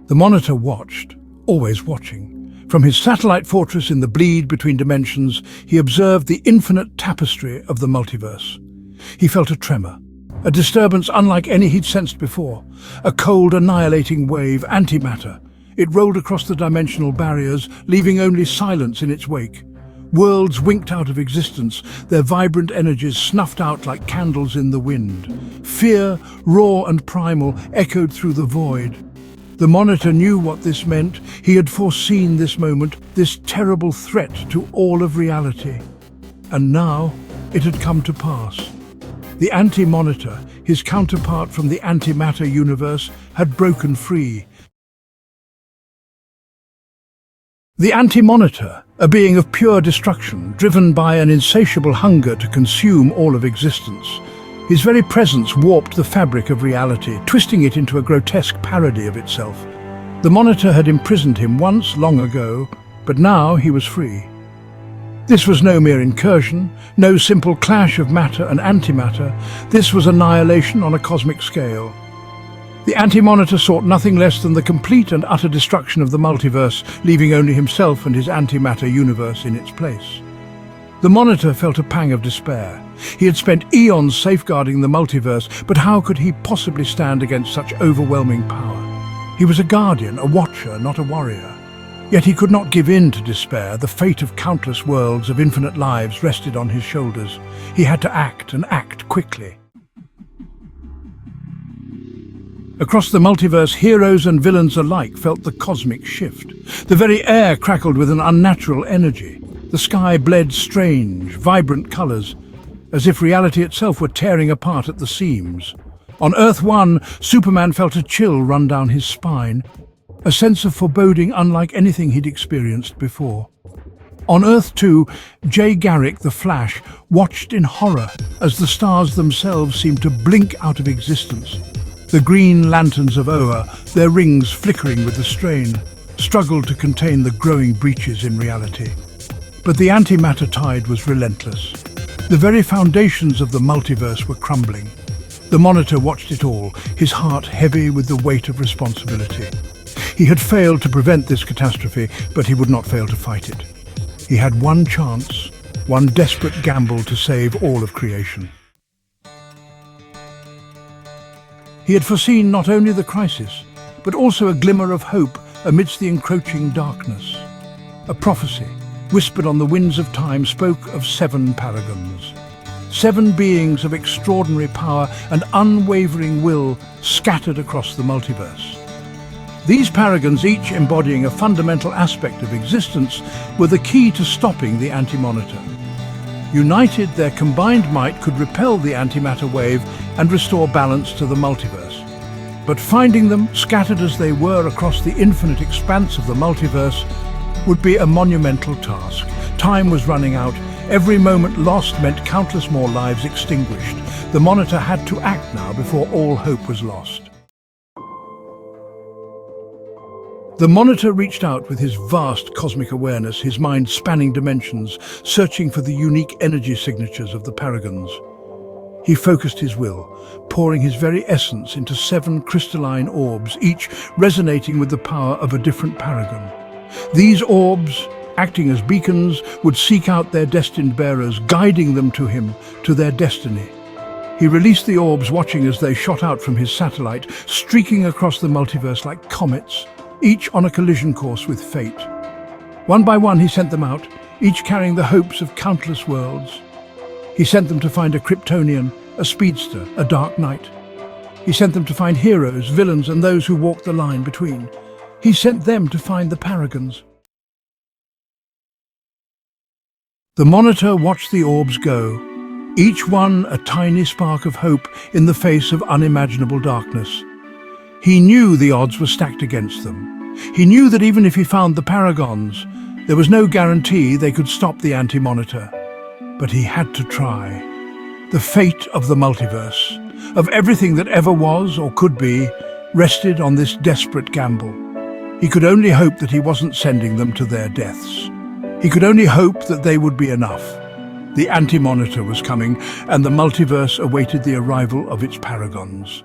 The Monitor watched, always watching. From his satellite fortress in the bleed between dimensions, he observed the infinite tapestry of the multiverse. He felt a tremor, a disturbance unlike any he'd sensed before. A cold, annihilating wave, antimatter. It rolled across the dimensional barriers, leaving only silence in its wake. Worlds winked out of existence, their vibrant energies snuffed out like candles in the wind. Fear, raw and primal, echoed through the void. The Monitor knew what this meant. He had foreseen this moment, this terrible threat to all of reality. And now it had come to pass. The Anti-Monitor, his counterpart from the antimatter universe, had broken free. The Anti-Monitor, a being of pure destruction, driven by an insatiable hunger to consume all of existence. His very presence warped the fabric of reality, twisting it into a grotesque parody of itself. The Monitor had imprisoned him once, long ago, but now he was free. This was no mere incursion, no simple clash of matter and antimatter. This was annihilation on a cosmic scale. The Anti-Monitor sought nothing less than the complete and utter destruction of the multiverse, leaving only himself and his antimatter universe in its place. The Monitor felt a pang of despair. He had spent eons safeguarding the multiverse, but how could he possibly stand against such overwhelming power? He was a guardian, a watcher, not a warrior. Yet he could not give in to despair. The fate of countless worlds, of infinite lives, rested on his shoulders. He had to act, and act quickly. Across the multiverse, heroes and villains alike felt the cosmic shift. The very air crackled with an unnatural energy. The sky bled strange, vibrant colors, as if reality itself were tearing apart at the seams. On Earth 1, Superman felt a chill run down his spine, a sense of foreboding unlike anything he'd experienced before. On Earth 2, Jay Garrick, the Flash, watched in horror as the stars themselves seemed to blink out of existence. The green lanterns of Oa, their rings flickering with the strain, struggled to contain the growing breaches in reality. But the antimatter tide was relentless. The very foundations of the multiverse were crumbling. The Monitor watched it all, his heart heavy with the weight of responsibility. He had failed to prevent this catastrophe, but he would not fail to fight it. He had one chance, one desperate gamble to save all of creation. He had foreseen not only the crisis, but also a glimmer of hope amidst the encroaching darkness. A prophecy, whispered on the winds of time, spoke of 7 paragons. 7 beings of extraordinary power and unwavering will scattered across the multiverse. These paragons, each embodying a fundamental aspect of existence, were the key to stopping the Anti-Monitor. United, their combined might could repel the antimatter wave and restore balance to the multiverse. But finding them, scattered as they were across the infinite expanse of the multiverse, would be a monumental task. Time was running out. Every moment lost meant countless more lives extinguished. The Monitor had to act now before all hope was lost. The Monitor reached out with his vast cosmic awareness, his mind spanning dimensions, searching for the unique energy signatures of the paragons. He focused his will, pouring his very essence into 7 crystalline orbs, each resonating with the power of a different paragon. These orbs, acting as beacons, would seek out their destined bearers, guiding them to him, to their destiny. He released the orbs, watching as they shot out from his satellite, streaking across the multiverse like comets, each on a collision course with fate. One by one he sent them out, each carrying the hopes of countless worlds. He sent them to find a Kryptonian, a speedster, a dark knight. He sent them to find heroes, villains, and those who walked the line between. He sent them to find the paragons. The Monitor watched the orbs go, each one a tiny spark of hope in the face of unimaginable darkness. He knew the odds were stacked against them. He knew that even if he found the paragons, there was no guarantee they could stop the Anti-Monitor. But he had to try. The fate of the multiverse, of everything that ever was or could be, rested on this desperate gamble. He could only hope that he wasn't sending them to their deaths. He could only hope that they would be enough. The Anti-Monitor was coming, and the multiverse awaited the arrival of its paragons.